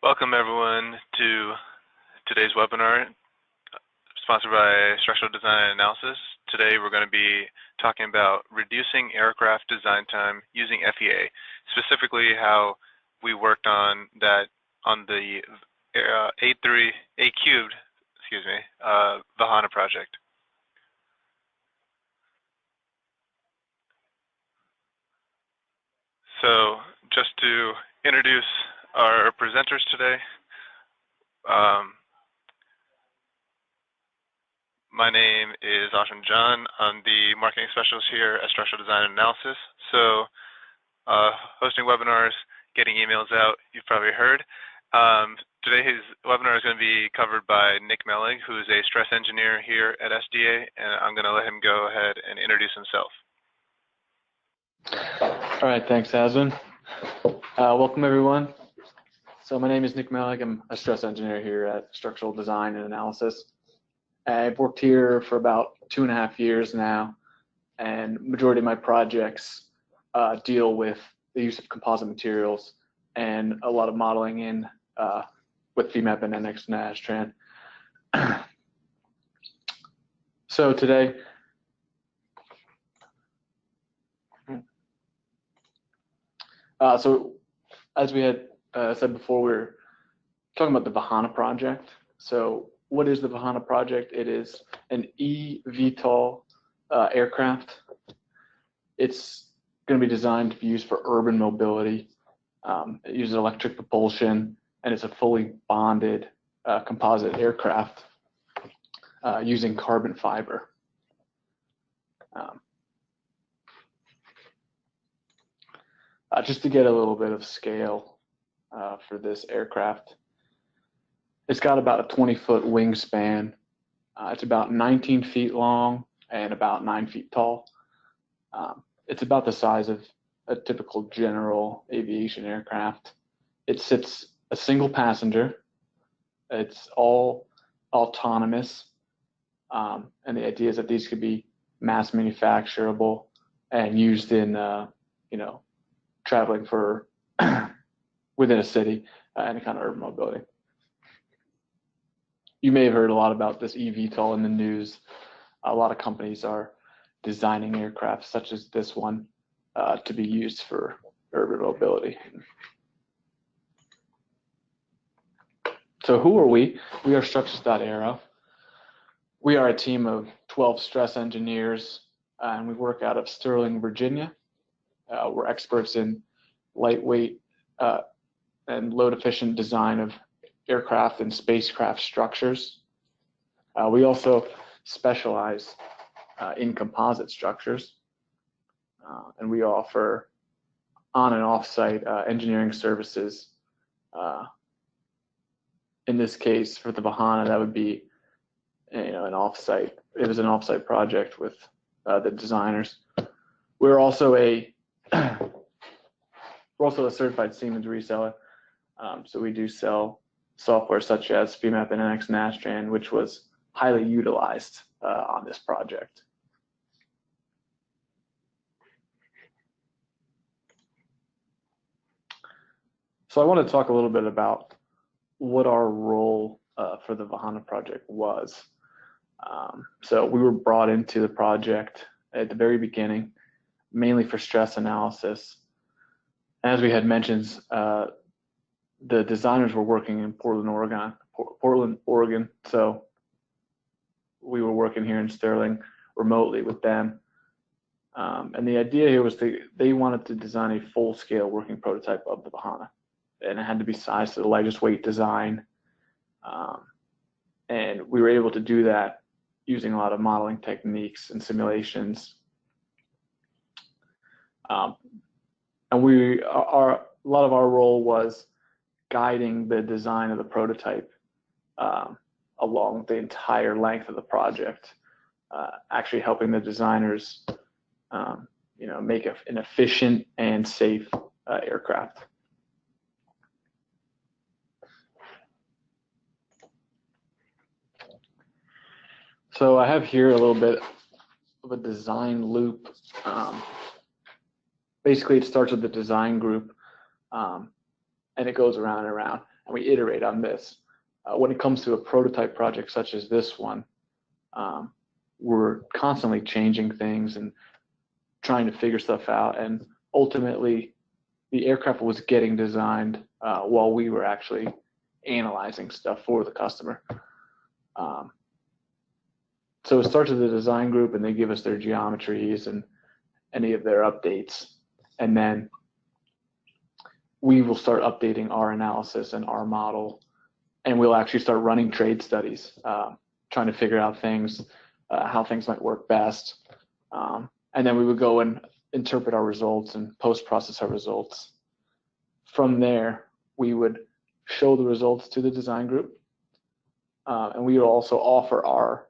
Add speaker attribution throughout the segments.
Speaker 1: Welcome everyone to today's webinar sponsored by Structural Design and Analysis. Today we're going to be talking about reducing aircraft design time using FEA, specifically how we worked on that on the A3 Vahana project. So just to introduce our presenters today, my name is Ashwin John. I'm the marketing specialist here at Structural Design and Analysis. So hosting webinars, getting emails out, you've probably heard. Today's webinar is going to be covered by Nick Mellig, who is a stress engineer here at SDA, and I'm going to let him go ahead and introduce himself.
Speaker 2: All right, thanks, Ashwin. Welcome, everyone. So my name is Nick Mellig. I'm a stress engineer here at Structural Design and Analysis. I've worked here for about 2.5 years now, and majority of my projects deal with the use of composite materials and a lot of modeling in with Femap and Nastran. So today, so as we had said before, we're talking about the Vahana project. So what is the Vahana project? It is an eVTOL aircraft. It's going to be designed to be used for urban mobility. It uses electric propulsion, and it's a fully bonded composite aircraft using carbon fiber. Just to get a little bit of scale for this aircraft, it's got about a 20-foot wingspan. It's about 19 feet long and about 9 feet tall. It's about the size of a typical general aviation aircraft. It sits a single passenger. It's all autonomous. And the idea is that these could be mass manufacturable and used in, traveling for within a city, any kind of urban mobility. You may have heard a lot about this eVTOL in the news. A lot of companies are designing aircraft such as this one to be used for urban mobility. So who are we? We are Structures.Aero. We are a team of 12 stress engineers, and we work out of Sterling, Virginia. We're experts in lightweight and load-efficient design of aircraft and spacecraft structures. We also specialize in composite structures, and we offer on and off-site engineering services. In this case, for the Vahana, that would be an off-site. It was an off-site project with the designers. We're also a certified Siemens reseller, so we do sell software such as Femap and Nastran, which was highly utilized on this project. So I want to talk a little bit about what our role for the Vahana project was. So we were brought into the project at the very beginning, mainly for stress analysis. As we had mentioned, the designers were working in Portland, Oregon. So we were working here in Sterling remotely with them. And the idea here was they wanted to design a full-scale working prototype of the Vahana. And it had to be sized to the lightest weight design. And we were able to do that using a lot of modeling techniques and simulations. And a lot of our role was guiding the design of the prototype along the entire length of the project, actually helping the designers, make an efficient and safe aircraft. So I have here a little bit of a design loop. Basically, it starts with the design group, and it goes around and around. and we iterate on this. When it comes to a prototype project such as this one, we're constantly changing things and trying to figure stuff out, and ultimately the aircraft was getting designed while we were actually analyzing stuff for the customer. So it starts with the design group, and they give us their geometries and any of their updates, and then we will start updating our analysis and our model, and we'll actually start running trade studies, trying to figure out things, how things might work best. And then we would go and interpret our results and post-process our results. From there, we would show the results to the design group, and we will also offer our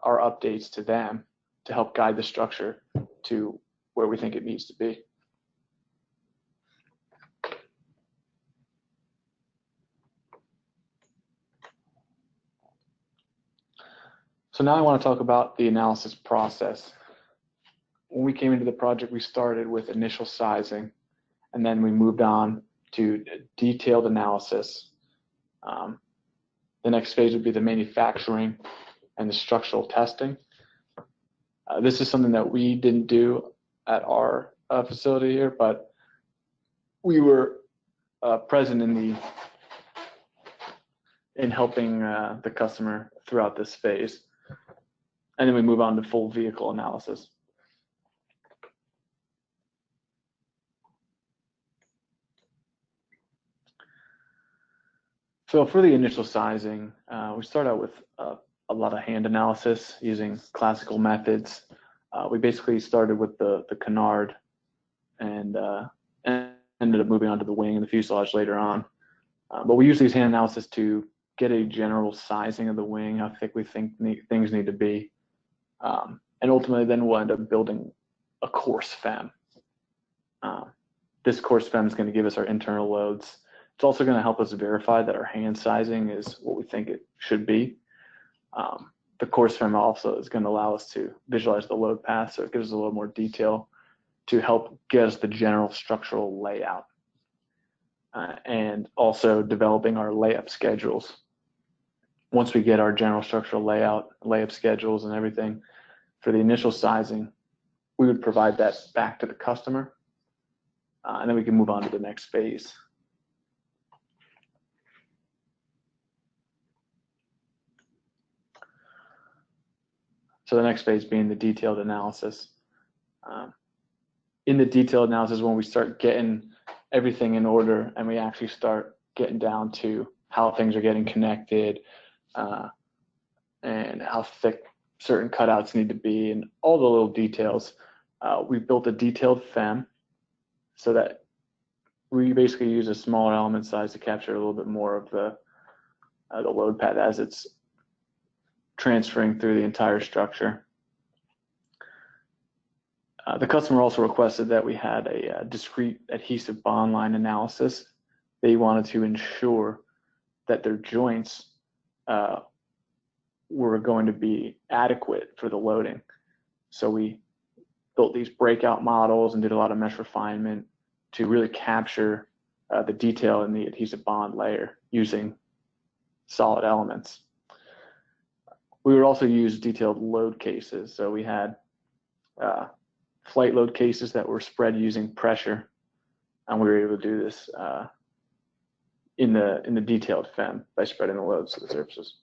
Speaker 2: updates to them to help guide the structure to where we think it needs to be. So now I want to talk about the analysis process. When we came into the project, we started with initial sizing, and then we moved on to detailed analysis. The next phase would be the manufacturing and the structural testing. This is something that we didn't do at our facility here, but we were present in helping the customer throughout this phase. And then we move on to full vehicle analysis. So for the initial sizing, we start out with a lot of hand analysis using classical methods. We basically started with the canard and ended up moving on to the wing and the fuselage later on. But we use these hand analysis to get a general sizing of the wing, how thick we think things need to be. And ultimately then we'll end up building a course FEM. This course FEM is going to give us our internal loads. It's also going to help us verify that our hand sizing is what we think it should be. The course FEM also is going to allow us to visualize the load path, so it gives us a little more detail to help get us the general structural layout. And also developing our layup schedules. Once we get our general structural layout, layup schedules and everything for the initial sizing, we would provide that back to the customer, and then we can move on to the next phase. So the next phase being the detailed analysis. In the detailed analysis, when we start getting everything in order and we actually start getting down to how things are getting connected, and how thick certain cutouts need to be, and all the little details, we built a detailed FEM so that we basically use a smaller element size to capture a little bit more of the load path as it's transferring through the entire structure. The customer also requested that we had a discrete adhesive bond line analysis. They wanted to ensure that their joints were going to be adequate for the loading. So we built these breakout models and did a lot of mesh refinement to really capture the detail in the adhesive bond layer using solid elements. We would also use detailed load cases. So we had flight load cases that were spread using pressure, and we were able to do this in the detailed FEM by spreading the loads to the surfaces.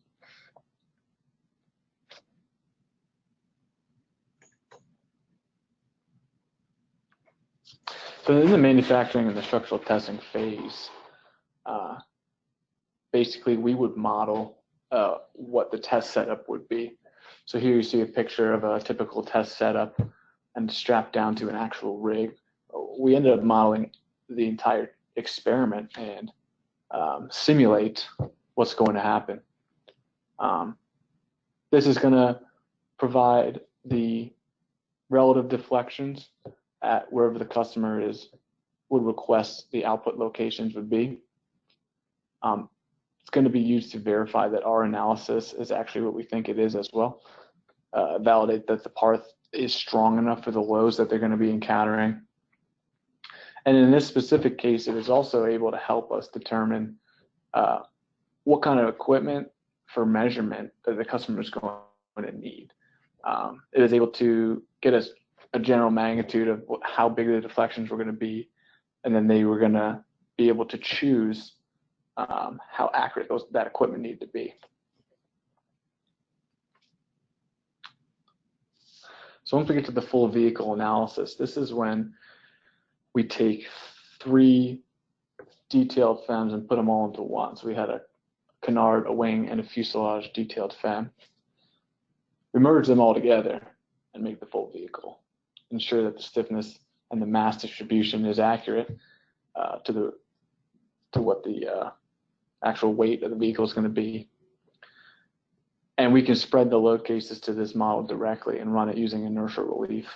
Speaker 2: So in the manufacturing and the structural testing phase, basically we would model what the test setup would be. So here you see a picture of a typical test setup and strapped down to an actual rig. We ended up modeling the entire experiment and simulate what's going to happen. This is going to provide the relative deflections at wherever the customer would request the output locations would be. It's going to be used to verify that our analysis is actually what we think it is as well. Validate that the part is strong enough for the loads that they're going to be encountering. And in this specific case, it is also able to help us determine what kind of equipment for measurement that the customer is going to need. It was able to get us a general magnitude of how big the deflections were going to be, and then they were going to be able to choose how accurate that equipment needed to be. So once we get to the full vehicle analysis, this is when we take 3 detailed FEMs and put them all into one. So we had a canard, a wing, and a fuselage detailed FEM. We merge them all together and make the full vehicle. Ensure that the stiffness and the mass distribution is accurate to what the actual weight of the vehicle is going to be. And we can spread the load cases to this model directly and run it using inertial relief.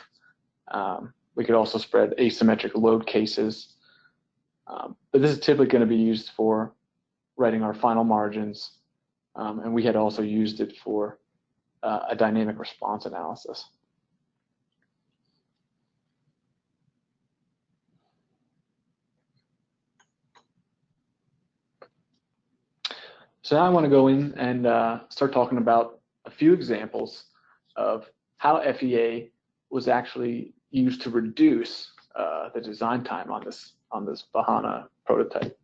Speaker 2: We could also spread asymmetric load cases, but this is typically going to be used for writing our final margins, and we had also used it for a dynamic response analysis. So now I want to go in and start talking about a few examples of how FEA was actually used to reduce the design time on this Vahana prototype.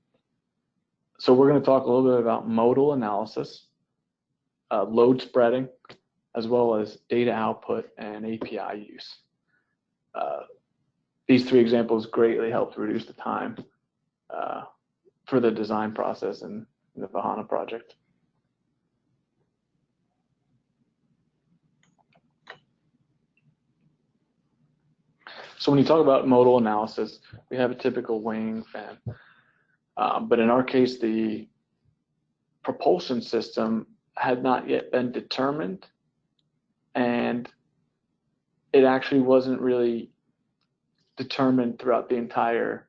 Speaker 2: So we're going to talk a little bit about modal analysis, load spreading, as well as data output and API use. These 3 examples greatly helped reduce the time for the design process in the Vahana project. So when you talk about modal analysis, we have a typical wing fan, but in our case, the propulsion system had not yet been determined, and it actually wasn't really determined throughout the entire,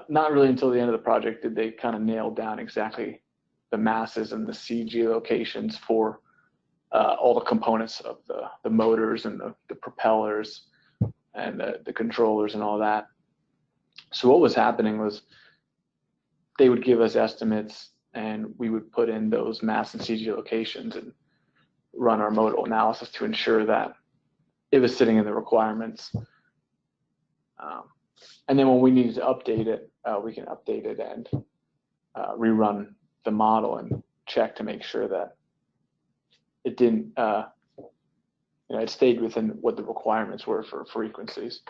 Speaker 2: not really until the end of the project did they kind of nail down exactly the masses and the CG locations for all the components of the motors and the propellers and the controllers and all that. So what was happening was they would give us estimates and we would put in those mass and CG locations and run our modal analysis to ensure that it was sitting in the requirements. And then when we needed to update it, we can update it and rerun the model and check to make sure that it didn't, it stayed within what the requirements were for frequencies.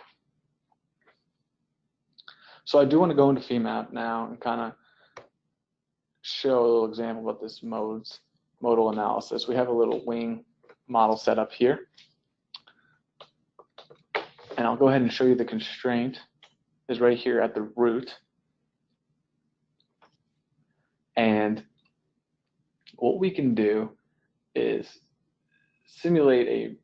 Speaker 2: So I do want to go into Femap now and kind of show a little example about this modal analysis. We have a little wing model set up here. And I'll go ahead and show you the constraint is right here at the root. And what we can do is simulate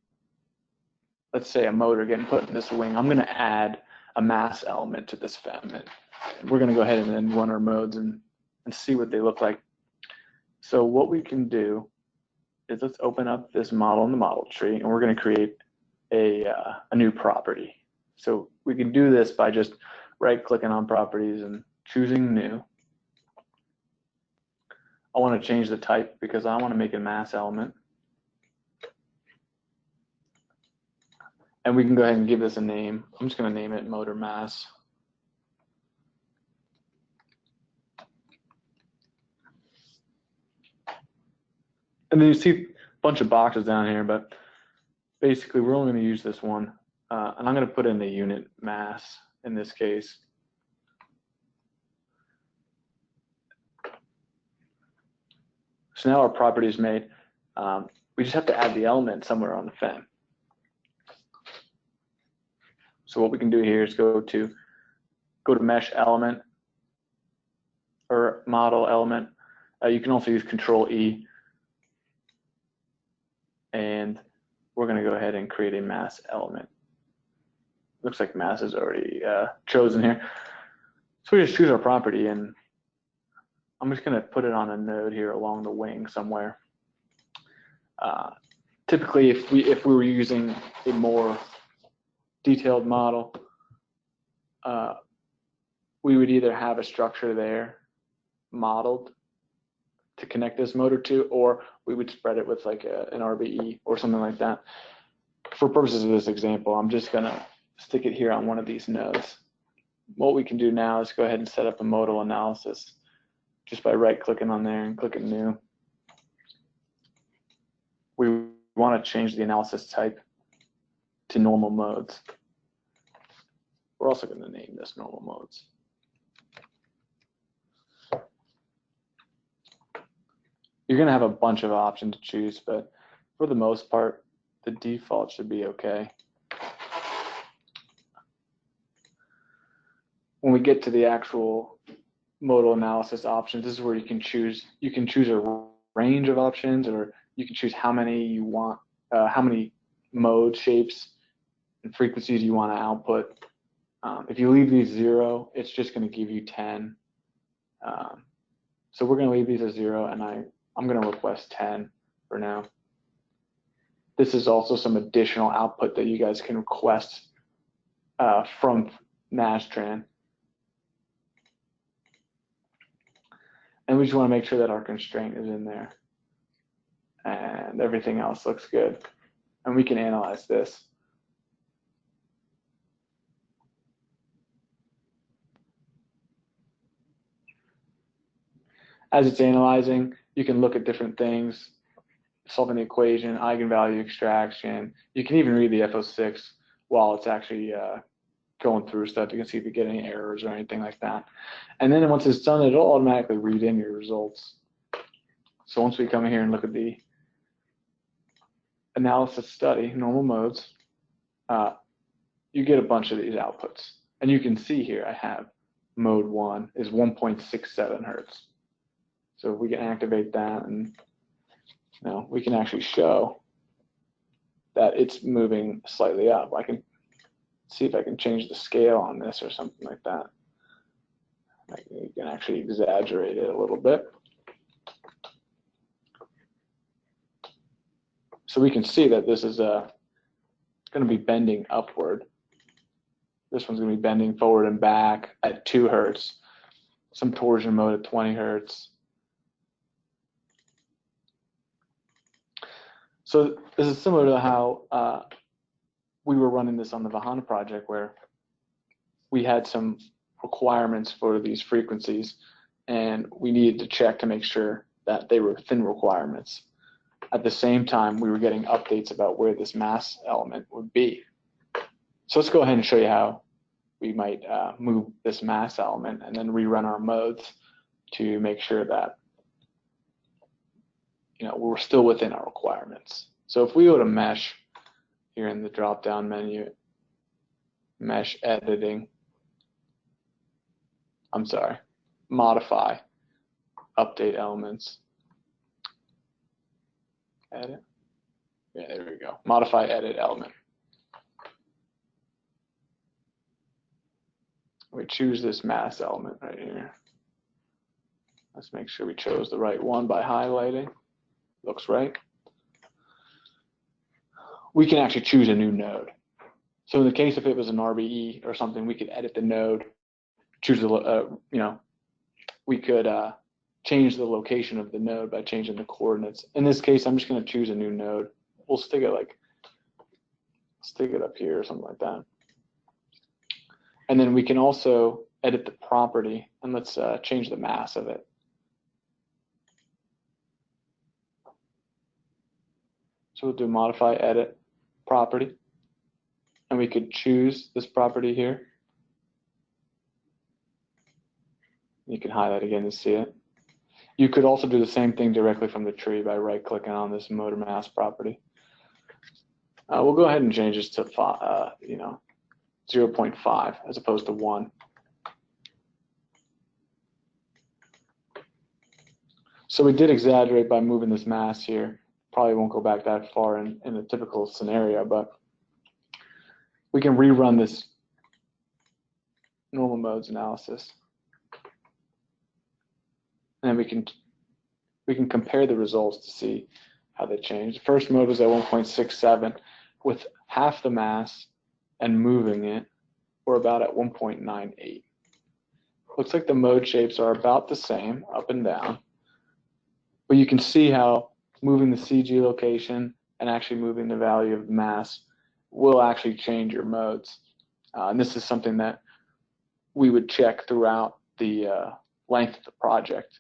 Speaker 2: let's say a motor getting put in this wing. I'm going to add a mass element to this FEM. And we're going to go ahead and then run our modes and see what they look like. So what we can do is let's open up this model in the model tree, and we're going to create a new property. So we can do this by just right-clicking on properties and choosing new. I want to change the type because I want to make a mass element. And we can go ahead and give this a name. I'm just going to name it motor mass. And then you see a bunch of boxes down here, but basically we're only going to use this one. And I'm going to put in the unit mass in this case. So now our property is made. We just have to add the element somewhere on the FEM. So what we can do here is go to mesh element or model element. You can also use Control E. And we're going to go ahead and create a mass element. Looks like mass is already chosen here. So we just choose our property, and I'm just going to put it on a node here along the wing somewhere. Typically, if we were using a more detailed model, we would either have a structure there modeled to connect this motor to, or we would spread it with like an RBE or something like that. For purposes of this example, I'm just gonna stick it here on one of these nodes. What we can do now is go ahead and set up a modal analysis just by right-clicking on there and clicking new. We want to change the analysis type to normal modes. We're also going to name this normal modes. You're going to have a bunch of options to choose, but for the most part, the default should be okay. When we get to the actual modal analysis options, this is where you can choose. You can choose a range of options, or you can choose how many you want, how many mode shapes and frequencies you want to output. If you leave these 0, it's just going to give you 10. So we're going to leave these as 0, and I'm going to request 10 for now. This is also some additional output that you guys can request from Nastran. And we just want to make sure that our constraint is in there and everything else looks good. And we can analyze this. As it's analyzing, you can look at different things, solving the equation, eigenvalue extraction. You can even read the FO6 while it's actually going through stuff. You can see if you get any errors or anything like that. And then once it's done, it'll automatically read in your results. So once we come in here and look at the analysis study, normal modes, you get a bunch of these outputs. And you can see here, I have mode 1 is 1.67 hertz. So if we can activate that, and we can actually show that it's moving slightly up. I can see if I can change the scale on this or something like that. You can actually exaggerate it a little bit. So we can see that this is going to be bending upward. This one's going to be bending forward and back at 2 hertz. Some torsion mode at 20 hertz. So this is similar to how we were running this on the Vahana project, where we had some requirements for these frequencies, and we needed to check to make sure that they were within requirements. At the same time, we were getting updates about where this mass element would be. So let's go ahead and show you how we might move this mass element and then rerun our modes to make sure that we're still within our requirements. So if we go to mesh here in the drop-down menu, mesh editing, modify, update elements, edit, yeah, there we go, modify, edit element. We choose this mass element right here. Let's make sure we chose the right one by highlighting. Looks right. We can actually choose a new node. So in the case if it was an RBE or something, we could edit the node, choose the, we could change the location of the node by changing the coordinates. In this case, I'm just going to choose a new node. We'll stick it up here or something like that. And then we can also edit the property, and let's change the mass of it. So we'll do modify, edit, property, and we could choose this property here. You can highlight again to see it. You could also do the same thing directly from the tree by right-clicking on this motor mass property. We'll go ahead and change this to 0.5 as opposed to 1. So we did exaggerate by moving this mass here. Probably won't go back that far in a typical scenario, but we can rerun this normal modes analysis. And then we can compare the results to see how they change. The first mode was at 1.67 with half the mass and moving it. We're about at 1.98. looks like the mode shapes are about the same up and down, but you can see how moving the CG location and actually moving the value of mass will actually change your modes. And this is something that we would check throughout the length of the project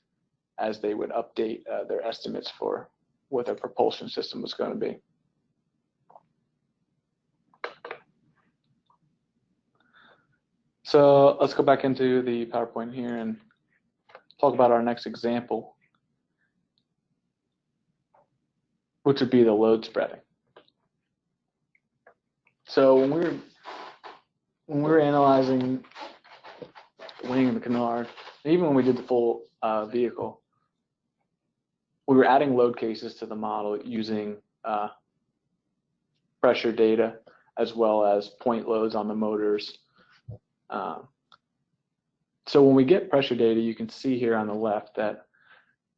Speaker 2: as they would update their estimates for what their propulsion system was going to be. So let's go back into the PowerPoint here and talk about our next example, which would be the load spreading. So when we were analyzing the wing and the canard, even when we did the full vehicle, we were adding load cases to the model using pressure data as well as point loads on the motors. So when we get pressure data, you can see here on the left that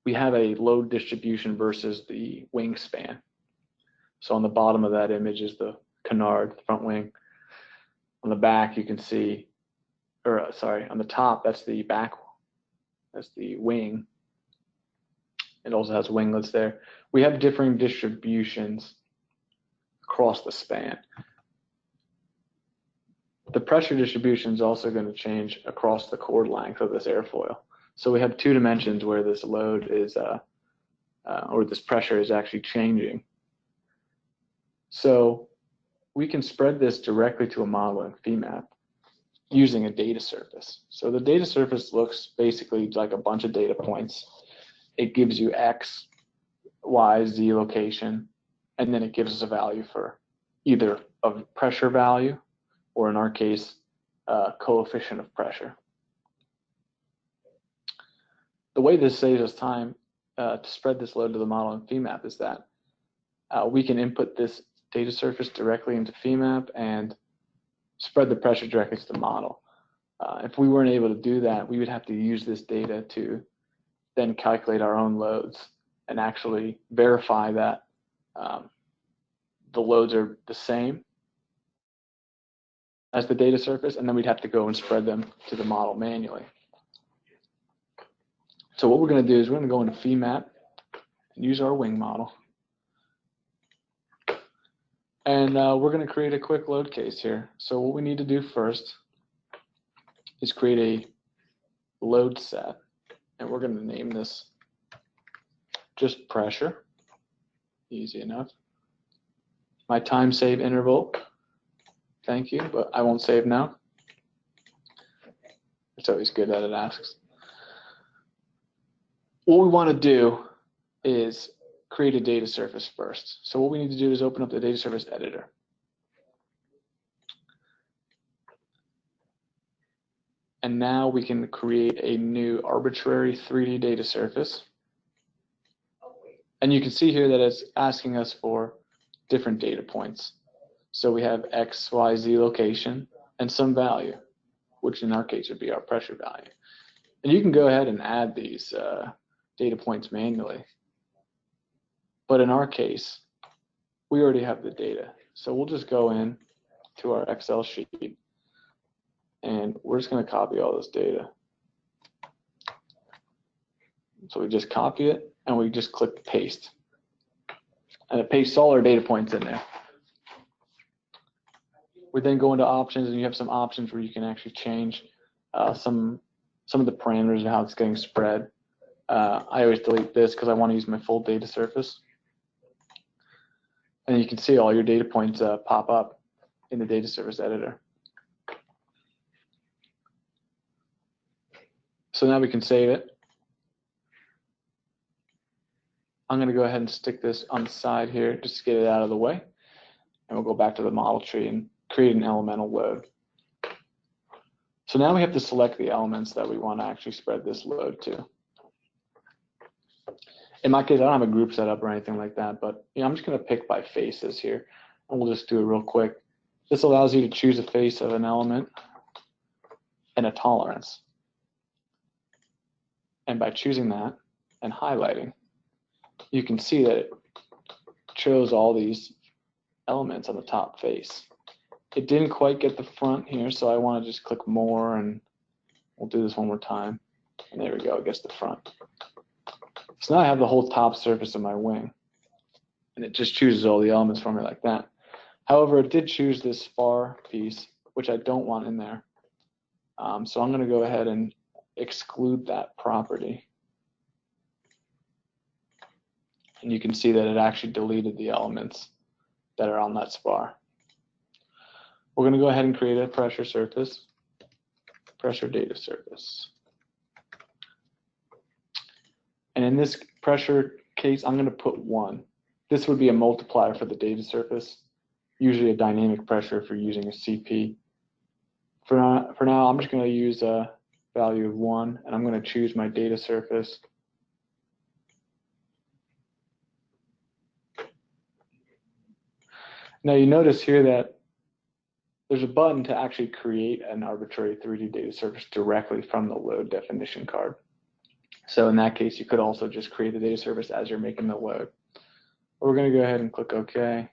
Speaker 2: we have a load distribution versus the wingspan. So on the bottom of that image is the canard, the front wing. On the back, you can see, or sorry, on the top, that's the back, that's the wing. It also has winglets there. We have differing distributions across the span. The pressure distribution is also going to change across the chord length of this airfoil. So we have two dimensions where this load is, or this pressure is actually changing. So we can spread this directly to a model in Femap using a data surface. So the data surface looks basically like a bunch of data points. It gives you X, Y, Z location, and then it gives us a value for either a pressure value, or in our case, coefficient of pressure. The way this saves us time to spread this load to the model in Femap is that we can input this data surface directly into Femap and spread the pressure directly to the model. If we weren't able to do that, we would have to use this data to then calculate our own loads and actually verify that the loads are the same as the data surface, and then we'd have to go and spread them to the model manually. So what we're going to do is we're going to go into Femap and use our wing model. And we're going to create a quick load case here. So what we need to do first is create a load set. And we're going to name this just pressure. Easy enough. My time save interval. Thank you, but I won't save now. It's always good that it asks. What we want to do is create a data surface first. So what we need to do is open up the data surface editor. And now we can create a new arbitrary 3D data surface. And you can see here that it's asking us for different data points. So we have X, Y, Z location and some value, which in our case would be our pressure value. And you can go ahead and add these data points manually. But in our case, we already have the data. So we'll just go in to our Excel sheet and we're just going to copy all this data. So we just copy it and we just click paste. And it pastes all our data points in there. We then go into options, and you have some options where you can actually change some of the parameters of how it's getting spread. I always delete this because I want to use my full data surface. And you can see all your data points pop up in the data surface editor. So now we can save it. I'm going to go ahead and stick this on the side here just to get it out of the way. And we'll go back to the model tree and create an elemental load. So now we have to select the elements that we want to actually spread this load to. In my case, I don't have a group set up or anything like that, but I'm just going to pick by faces here, and we'll just do it real quick. This allows you to choose a face of an element and a tolerance. And by choosing that and highlighting, you can see that it shows all these elements on the top face. It didn't quite get the front here, so I want to just click more and We'll do this one more time. And there we go, it gets the front. So now I have the whole top surface of my wing. And it just chooses all the elements for me like that. However, it did choose this spar piece, which I don't want in there. So I'm going to go ahead and exclude that property. And you can see that it actually deleted the elements that are on that spar. We're going to go ahead and create a pressure surface, pressure data surface. And in this pressure case, I'm going to put 1. This would be a multiplier for the data surface, usually a dynamic pressure if you're using a CP. For now, I'm just going to use a value of 1, and I'm going to choose my data surface. Now you notice here that there's a button to actually create an arbitrary 3D data surface directly from the load definition card. So in that case, you could also just create the data surface as you're making the load. We're going to go ahead and click OK.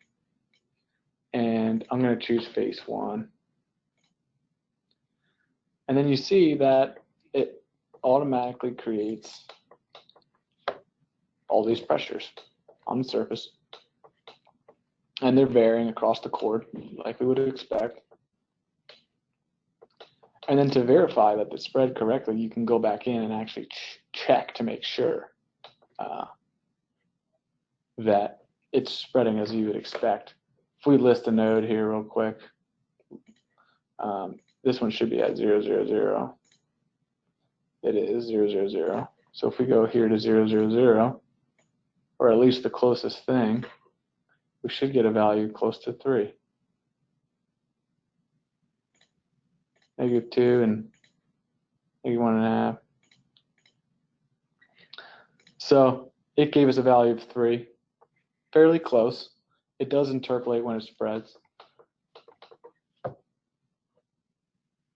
Speaker 2: And I'm going to choose face 1. And then you see that it automatically creates all these pressures on the surface. And they're varying across the chord, like we would expect. And then to verify that it's spread correctly, you can go back in and actually check to make sure that it's spreading as you would expect. If we list a node here real quick, this one should be at 0, 0, 0. It is 0, 0, 0. So if we go here to 0, 0, 0, or at least the closest thing, we should get a value close to 3. -2 and -1.5. So it gave us a value of 3, fairly close. It does interpolate when it spreads.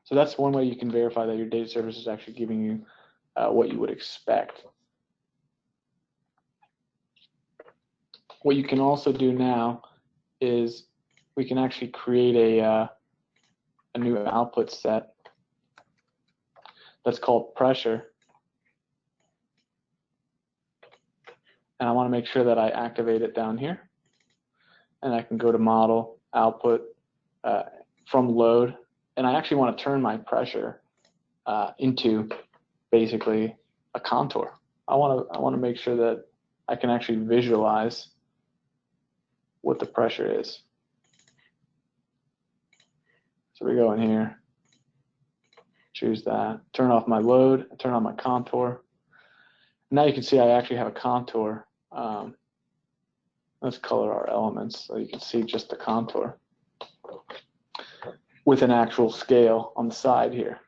Speaker 2: So that's one way you can verify that your data surface is actually giving you what you would expect. What you can also do now is we can actually create a new output set that's called pressure. And I want to make sure that I activate it down here. And I can go to Model, Output, from Load. And I actually want to turn my pressure into basically a contour. I want to make sure that I can actually visualize what the pressure is. So we go in here, choose that, turn off my load, turn on my contour. Now you can see I actually have a contour. Let's color our elements so you can see just the contour with an actual scale on the side here.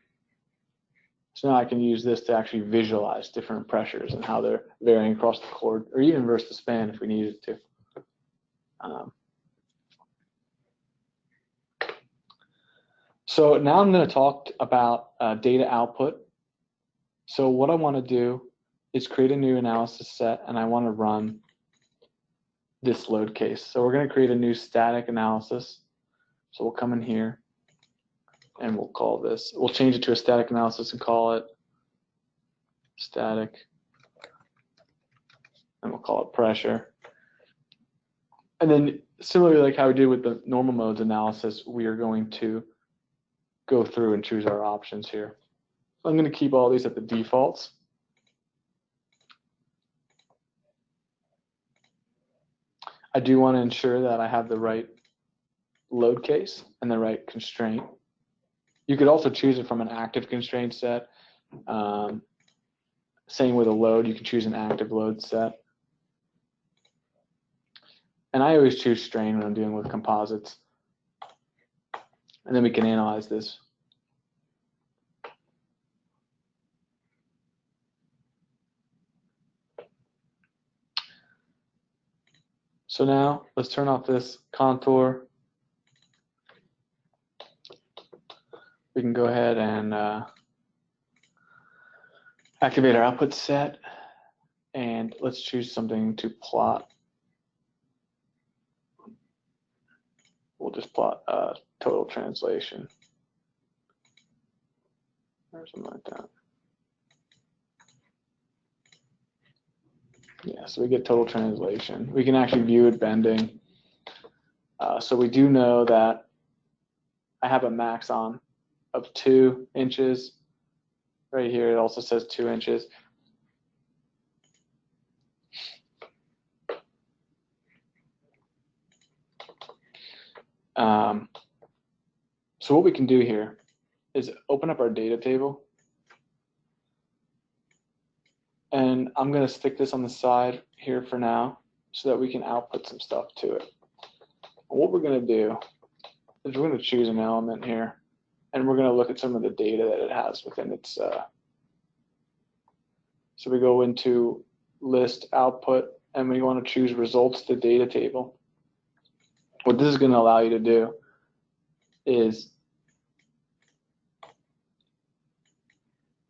Speaker 2: So now I can use this to actually visualize different pressures and how they're varying across the chord, or even versus the span if we needed to. So now I'm going to talk about data output. So what I want to do is create a new analysis set, and I want to run this load case. So we're going to create a new static analysis. So we'll come in here and we'll call this, we'll change it to a static analysis and call it static, and we'll call it pressure. And then similarly like how we did with the normal modes analysis, we are going to go through and choose our options here. So I'm going to keep all these at the defaults. I do want to ensure that I have the right load case and the right constraint. You could also choose it from an active constraint set. Same with a load, you can choose an active load set. And I always choose strain when I'm dealing with composites. And then we can analyze this. So now let's turn off this contour. We can go ahead and activate our output set, and let's choose something to plot. We'll just plot total translation. or something like that. Yeah, so we get total translation. We can actually view it bending. So we do know that I have a max on of 2 inches. Right here, it also says 2 inches. So what we can do here is open up our data table. And I'm going to stick this on the side here for now so that we can output some stuff to it. And what we're going to do is we're going to choose an element here, and we're going to look at some of the data that it has within its. So we go into list output, and we want to choose results to data table. What this is going to allow you to do is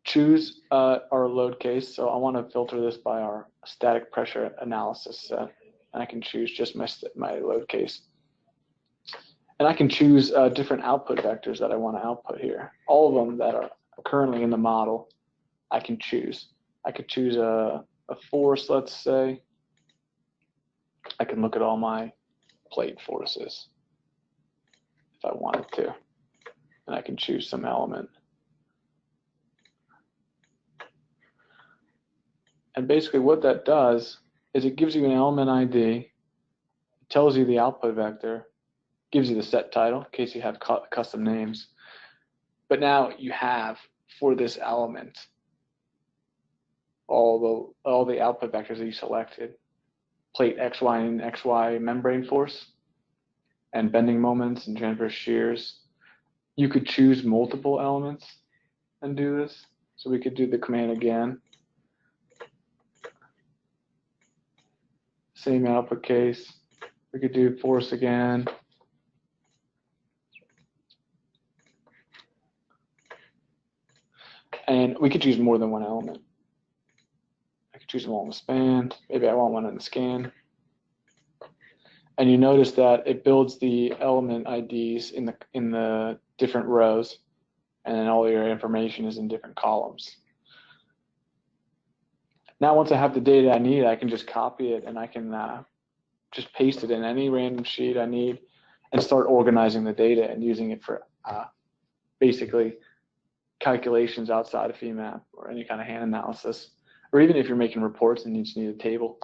Speaker 2: choose our load case. So I want to filter this by our static pressure analysis set, and I can choose just my load case. And I can choose different output vectors that I want to output here. All of them that are currently in the model, I can choose. I could choose a force, let's say. I can look at all my plate forces if I wanted to. And I can choose some element. And basically what that does is it gives you an element ID, it tells you the output vector, gives you the set title in case you have custom names. But now you have, for this element, all the output vectors that you selected: plate XY and XY membrane force, and bending moments and transverse shears. You could choose multiple elements and do this. So we could do the command again. Same output case. We could do force again. And we could choose more than one element. I could choose them all in the span. Maybe I want one in the scan. And you notice that it builds the element IDs in the different rows, and then all your information is in different columns. Now, once I have the data I need, I can just copy it, and I can just paste it in any random sheet I need and start organizing the data and using it for basically calculations outside of Femap or any kind of hand analysis, or even if you're making reports and you just need a table.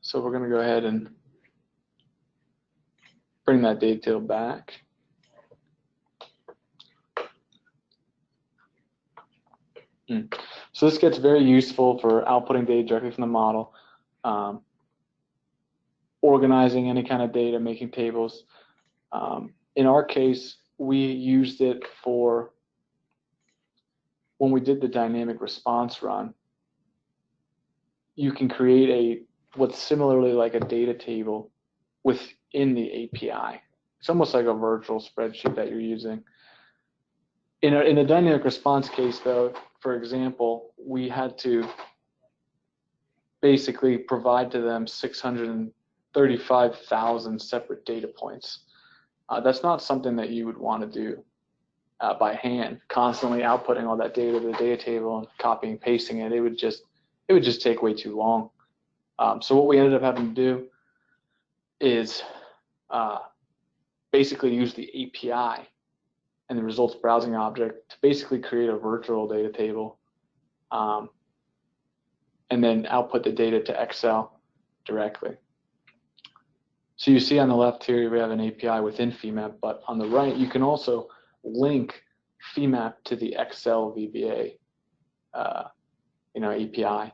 Speaker 2: So we're going to go ahead and bring that data table back. So this gets very useful for outputting data directly from the model, organizing any kind of data, making tables. In our case, we used it for when we did the dynamic response run. You can create what's similarly like a data table within the API. It's almost like a virtual spreadsheet that you're using. In a dynamic response case, though, for example, we had to basically provide to them 635,000 separate data points. That's not something that you would want to do by hand, constantly outputting all that data to the data table and copying and pasting it. It would just take way too long. So what we ended up having to do is basically use the API and the results browsing object to basically create a virtual data table, and then output the data to Excel directly. So you see on the left here, we have an API within Femap, but on the right, you can also link Femap to the Excel VBA API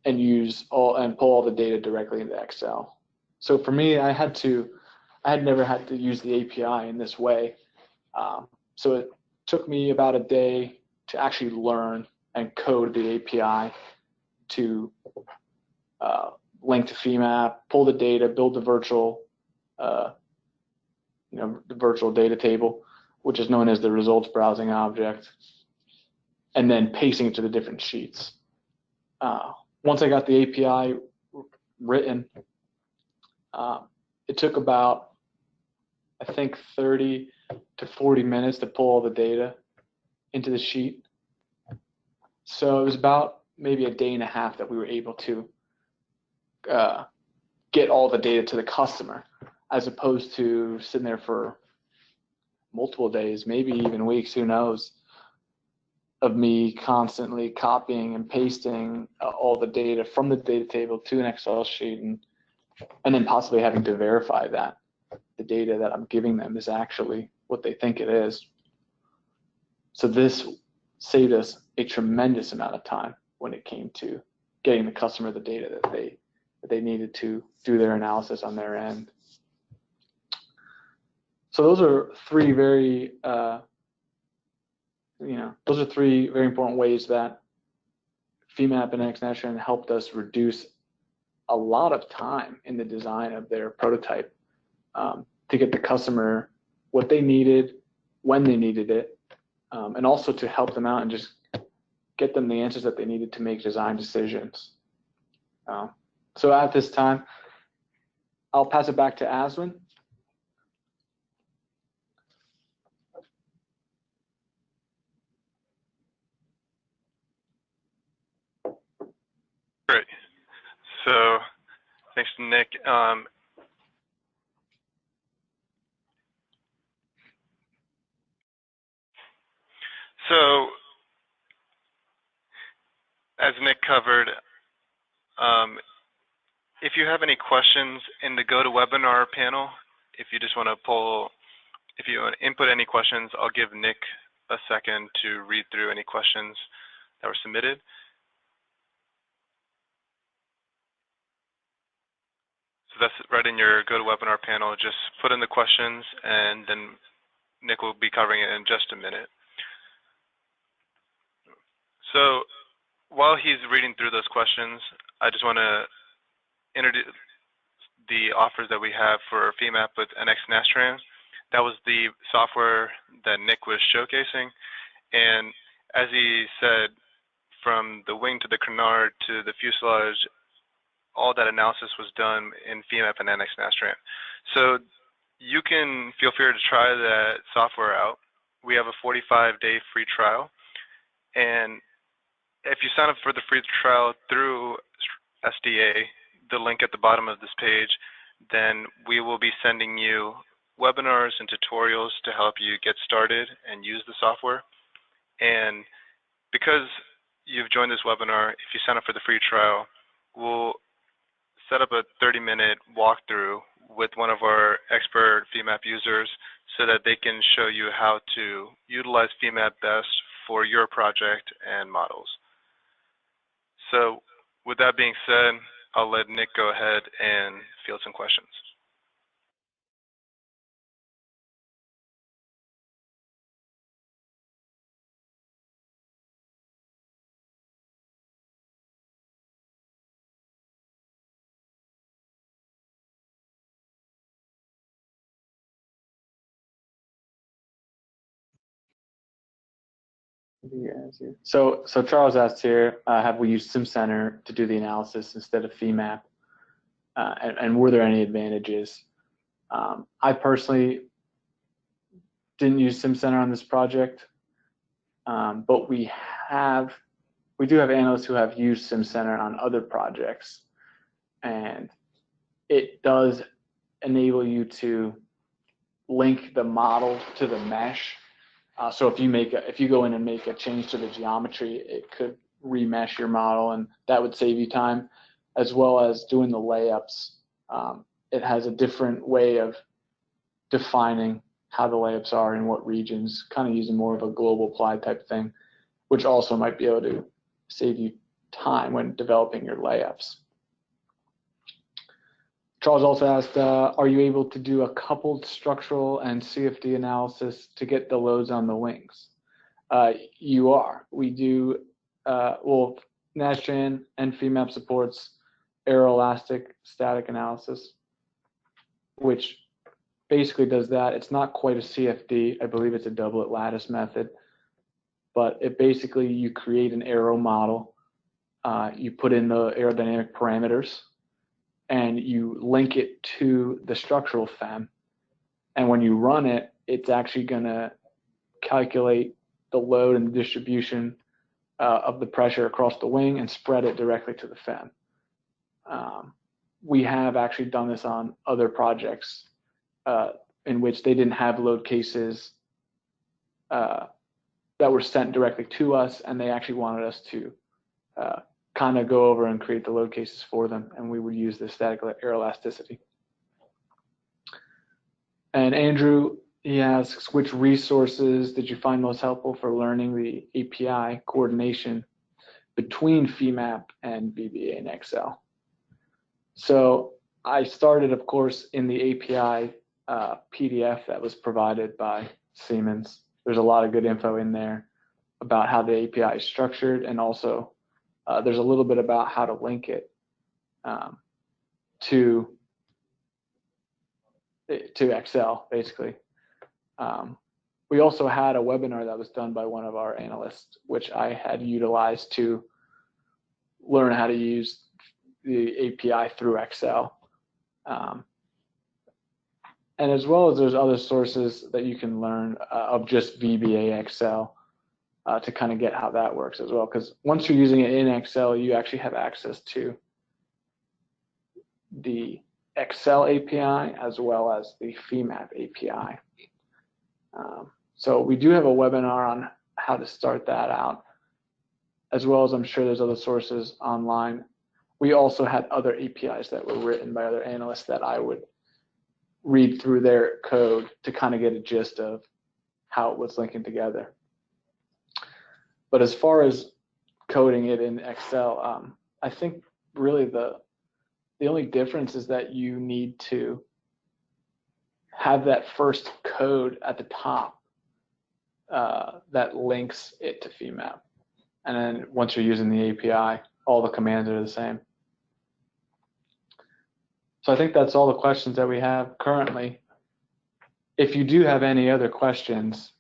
Speaker 2: and pull all the data directly into Excel. So for me, I had never had to use the API in this way. So it took me about a day to actually learn and code the API to link to Femap, pull the data, build the virtual, the virtual data table, which is known as the results browsing object, and then pasting it to the different sheets. Once I got the API written, it took about, I think, 30 to 40 minutes to pull all the data into the sheet. So it was about maybe a day and a half that we were able to get all the data to the customer, as opposed to sitting there for multiple days, maybe even weeks, who knows, of me constantly copying and pasting all the data from the data table to an Excel sheet, and then possibly having to verify that the data that I'm giving them is actually what they think it is. So this saved us a tremendous amount of time when it came to getting the customer the data that they needed to do their analysis on their end. So those are three very those are three very important ways that Femap and Nastran helped us reduce a lot of time in the design of their prototype, to get the customer what they needed, when they needed it, and also to help them out and just get them the answers that they needed to make design decisions. So at this time, I'll pass it back to Aswin.
Speaker 1: Great. So thanks to Nick. So as Nick covered, if you have any questions in the GoToWebinar panel, if you just want to if you want to input any questions, I'll give Nick a second to read through any questions that were submitted. So that's right in your GoToWebinar panel. Just put in the questions, and then Nick will be covering it in just a minute. So while he's reading through those questions, I just want to introduce the offers that we have for Femap with NX Nastran. That was the software that Nick was showcasing. And as he said, from the wing to the canard to the fuselage, all that analysis was done in Femap and NX Nastran. So you can feel free to try that software out. We have a 45-day free trial. And if you sign up for the free trial through SDA, the link at the bottom of this page, then we will be sending you webinars and tutorials to help you get started and use the software. And because you've joined this webinar, if you sign up for the free trial, we'll set up a 30-minute walkthrough with one of our expert Femap users so that they can show you how to utilize Femap best for your project and models. So with that being said, I'll let Nick go ahead and field some questions.
Speaker 2: So Charles asked here, have we used Simcenter to do the analysis instead of Femap? And were there any advantages? I personally didn't use Simcenter on this project, but we do have analysts who have used Simcenter on other projects, and it does enable you to link the model to the mesh. So if you go in and make a change to the geometry, it could remesh your model, and that would save you time, as well as doing the layups. It has a different way of defining how the layups are in what regions, kind of using more of a global apply type thing, which also might be able to save you time when developing your layups. Charles also asked, are you able to do a coupled structural and CFD analysis to get the loads on the wings? You are. We do, well, Nastran and Femap supports aeroelastic static analysis, which basically does that. It's not quite a CFD. I believe it's a doublet lattice method, but it basically, you create an aero model, you put in the aerodynamic parameters, and you link it to the structural FEM. And when you run it, it's actually going to calculate the load and the distribution of the pressure across the wing and spread it directly to the FEM. We have actually done this on other projects in which they didn't have load cases that were sent directly to us, and they actually wanted us to kind of go over and create the load cases for them, and we would use the static aeroelasticity. And Andrew, he asks, which resources did you find most helpful for learning the API coordination between Femap and VBA and Excel? So I started, of course, in the API PDF that was provided by Siemens. There's a lot of good info in there about how the API is structured, and also there's a little bit about how to link it to Excel, basically. We also had a webinar that was done by one of our analysts, which I had utilized to learn how to use the API through Excel. And as well as there's other sources that you can learn of just VBA Excel to kind of get how that works as well. Because once you're using it in Excel, you actually have access to the Excel API as well as the Femap API. So we do have a webinar on how to start that out, as well as I'm sure there's other sources online. We also had other APIs that were written by other analysts that I would read through their code to kind of get a gist of how it was linking together. But as far as coding it in Excel, I think really the only difference is that you need to have that first code at the top that links it to Femap. And then once you're using the API, all the commands are the same. So I think that's all the questions that we have currently. If you do have any other questions,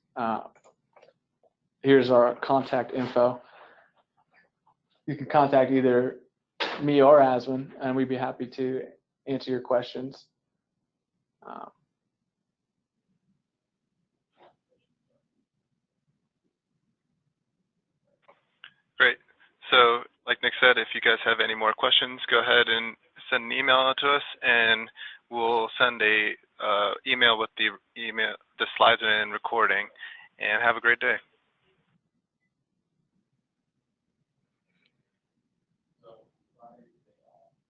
Speaker 2: here's our contact info. You can contact either me or Aswin, and we'd be happy to answer your questions.
Speaker 1: Great. So like Nick said, if you guys have any more questions, go ahead and send an email to us, and we'll send a email with the slides and recording. And have a great day.